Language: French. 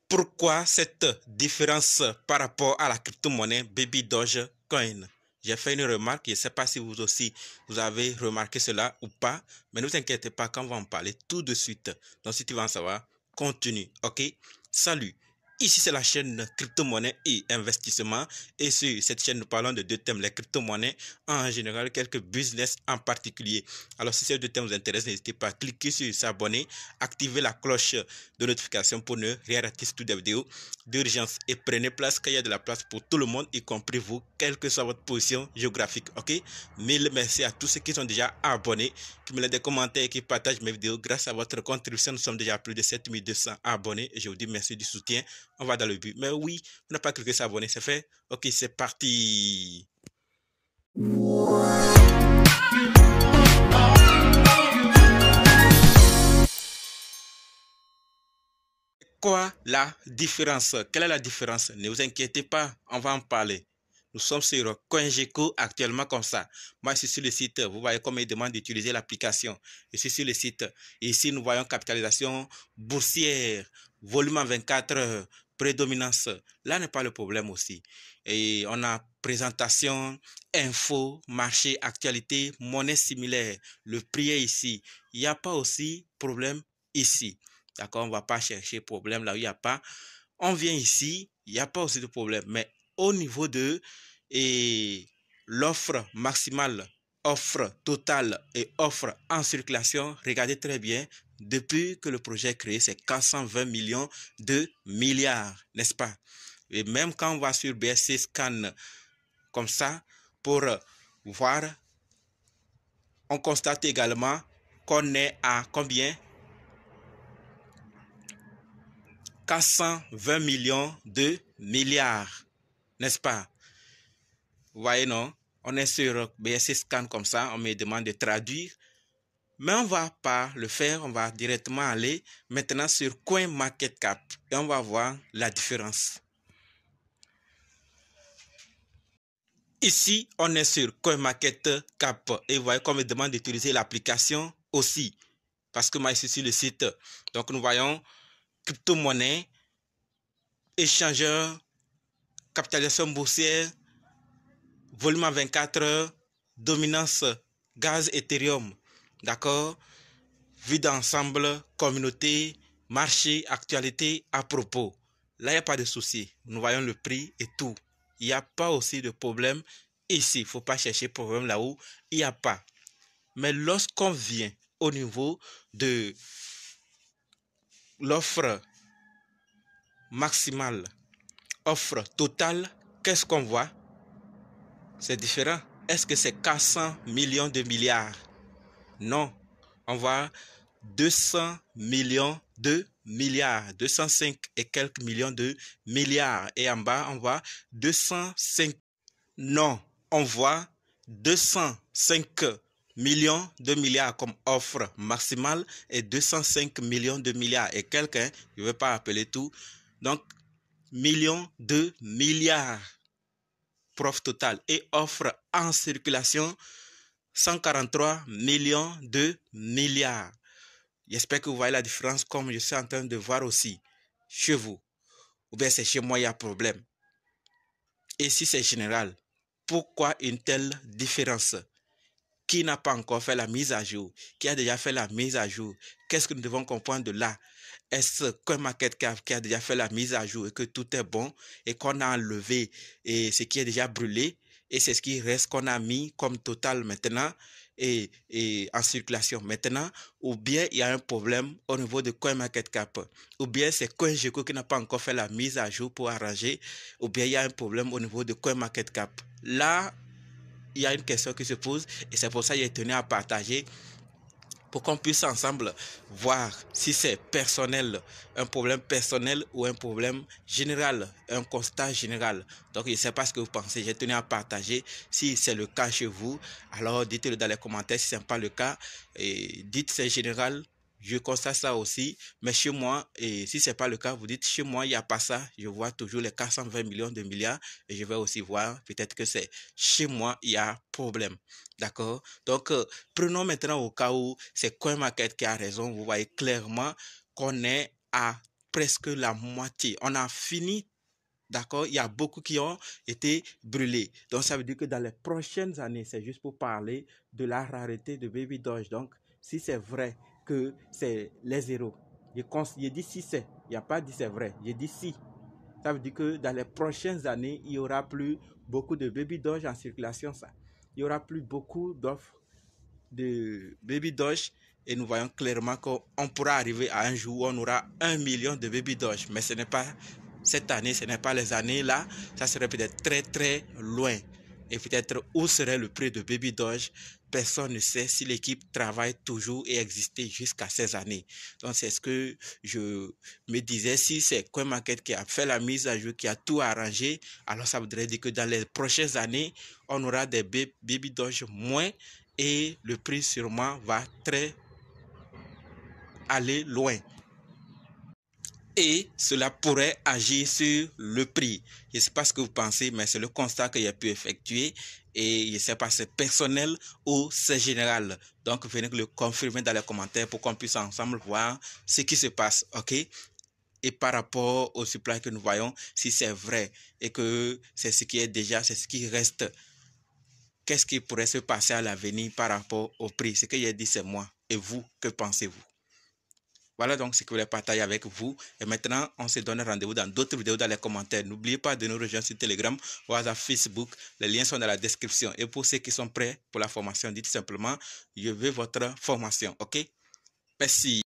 Pourquoi cette différence par rapport à la crypto-monnaie Baby Dogecoin? J'ai fait une remarque, je ne sais pas si vous aussi vous avez remarqué cela ou pas, mais ne vous inquiétez pas, quand on va en parler tout de suite. Donc si tu veux en savoir, continue, ok? Salut! Ici, c'est la chaîne crypto-monnaie et investissement. Et sur cette chaîne, nous parlons de deux thèmes, les crypto-monnaies en général, quelques business en particulier. Alors, si ces deux thèmes vous intéressent, n'hésitez pas à cliquer sur s'abonner, activer la cloche de notification pour ne rien rater toutes les vidéos d'urgence. Et prenez place, car il y a de la place pour tout le monde, y compris vous, quelle que soit votre position géographique. Ok? Mille merci à tous ceux qui sont déjà abonnés, qui me laissent des commentaires et qui partagent mes vidéos. Grâce à votre contribution, nous sommes déjà à plus de 7200 abonnés. Et je vous dis merci du soutien. On va dans le but. Mais oui, on n'a pas cliqué s'abonner, c'est fait. Ok, c'est parti. Quoi la différence? Quelle est la différence? Ne vous inquiétez pas, on va en parler. Nous sommes sur CoinGecko actuellement comme ça. Moi, je suis sur le site. Vous voyez comme il demande d'utiliser l'application. Je suis sur le site. Ici, nous voyons capitalisation boursière, volume en 24 heures, prédominance. Là n'est pas le problème aussi. Et on a présentation, info, marché, actualité, monnaie similaire. Le prix est ici. Il n'y a pas aussi problème ici. D'accord, on ne va pas chercher problème là où il n'y a pas. On vient ici, il n'y a pas aussi de problème. Mais au niveau de l'offre maximale, offre totale et offre en circulation, regardez très bien, depuis que le projet est créé, c'est 420 millions de milliards, n'est-ce pas? Et même quand on va sur BSC Scan comme ça, pour voir, on constate également qu'on est à combien? 420 millions de milliards, n'est-ce pas? Vous voyez, non? On est sur BSC Scan comme ça, on me demande de traduire. Mais on ne va pas le faire, on va directement aller maintenant sur CoinMarketCap et on va voir la différence. Ici, on est sur CoinMarketCap et vous voyez qu'on me demande d'utiliser l'application aussi. Parce que moi, je suis sur le site. Donc, nous voyons crypto-monnaie, échangeur, capitalisation boursière, volume en 24 heures, dominance gaz Ethereum, d'accord? Vue d'ensemble, communauté, marché, actualité, à propos. Là, il n'y a pas de souci. Nous voyons le prix et tout. Il n'y a pas aussi de problème ici. Il ne faut pas chercher problème là où il n'y a pas. Mais lorsqu'on vient au niveau de l'offre maximale, offre totale, qu'est-ce qu'on voit? C'est différent. Est-ce que c'est 400 millions de milliards? Non. On voit 200 millions de milliards. 205 et quelques millions de milliards. Et en bas, on voit 205. Non. On voit 205 millions de milliards comme offre maximale et 205 millions de milliards. Et quelqu'un, je ne vais pas appeler tout. Donc, millions de milliards. Prof total et offre en circulation 143 millions de milliards. J'espère que vous voyez la différence comme je suis en train de voir aussi chez vous. Ou bien c'est chez moi il y a problème. Et si c'est général, pourquoi une telle différence? Qui n'a pas encore fait la mise à jour? Qui a déjà fait la mise à jour? Qu'est-ce que nous devons comprendre de là? Est-ce qu'un CoinMarketCap qui a déjà fait la mise à jour et que tout est bon et qu'on a enlevé et ce qui est déjà brûlé et c'est ce qui reste qu'on a mis comme total maintenant et en circulation maintenant, ou bien il y a un problème au niveau de CoinMarketCap, ou bien c'est CoinGecko qui n'a pas encore fait la mise à jour pour arranger, ou bien il y a un problème au niveau de CoinMarketCap. Là, il y a une question qui se pose et c'est pour ça que j'ai tenu à partager pour qu'on puisse ensemble voir si c'est personnel, un problème personnel ou un problème général, un constat général. Donc, je ne sais pas ce que vous pensez. J'ai tenu à partager. Si c'est le cas chez vous, alors dites-le dans les commentaires. Si ce n'est pas le cas, et dites c'est général. Je constate ça aussi, mais chez moi, et si ce n'est pas le cas, vous dites chez moi, il n'y a pas ça. Je vois toujours les 420 millions de milliards et je vais aussi voir peut-être que c'est chez moi, il y a problème. D'accord? Donc, prenons maintenant au cas où c'est CoinMarket qui a raison. Vous voyez clairement qu'on est à presque la moitié. On a fini, d'accord? Il y a beaucoup qui ont été brûlés. Donc, ça veut dire que dans les prochaines années, c'est juste pour parler de la rareté de Baby Doge. Donc, si c'est vrai que c'est les zéros, je dis si c'est, il n'y a pas dit c'est vrai, je dis si. Ça veut dire que dans les prochaines années, il n'y aura plus beaucoup de Baby Doge en circulation. Ça. Il n'y aura plus beaucoup d'offres de Baby Doge. Et nous voyons clairement qu'on pourra arriver à un jour où on aura 1 million de Baby Doge. Mais ce n'est pas cette année, ce n'est pas les années là. Ça serait peut-être très très loin. Et peut-être où serait le prix de Baby Doge? Personne ne sait si l'équipe travaille toujours et existait jusqu'à ces années. Donc c'est ce que je me disais. Si c'est CoinMarket qui a fait la mise à jour, qui a tout arrangé, alors ça voudrait dire que dans les prochaines années, on aura des Baby Doge moins et le prix sûrement va aller loin. Et cela pourrait agir sur le prix. Je ne sais pas ce que vous pensez, mais c'est le constat que j'ai pu effectuer. Et je ne sais pas si c'est personnel ou c'est général. Donc, venez le confirmer dans les commentaires pour qu'on puisse ensemble voir ce qui se passe. OK? Et par rapport au supply que nous voyons, si c'est vrai et que c'est ce qui est déjà, c'est ce qui reste, qu'est-ce qui pourrait se passer à l'avenir par rapport au prix? Ce que j'ai dit, c'est moi. Et vous, que pensez-vous? Voilà donc ce que je voulais partager avec vous. Et maintenant, on se donne rendez-vous dans d'autres vidéos dans les commentaires. N'oubliez pas de nous rejoindre sur Telegram ou à Facebook. Les liens sont dans la description. Et pour ceux qui sont prêts pour la formation, dites simplement, je veux votre formation. OK? Merci.